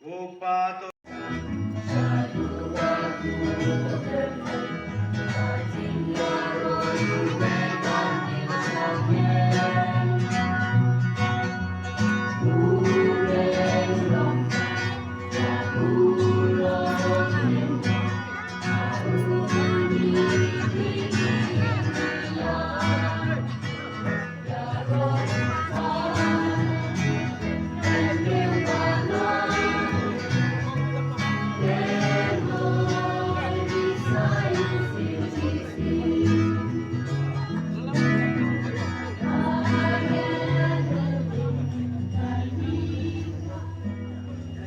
Upato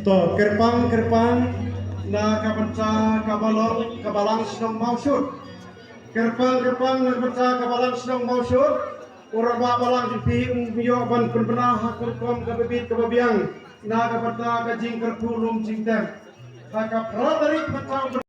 to gerbang na kabansa kabalang senang mausud gerbang na kabansa kabalang senang mausud orang babalang di biyoban berbenah hakul kom kabibit kababiang na kabansa kajing kerpulum jingtem hakap dari kabansa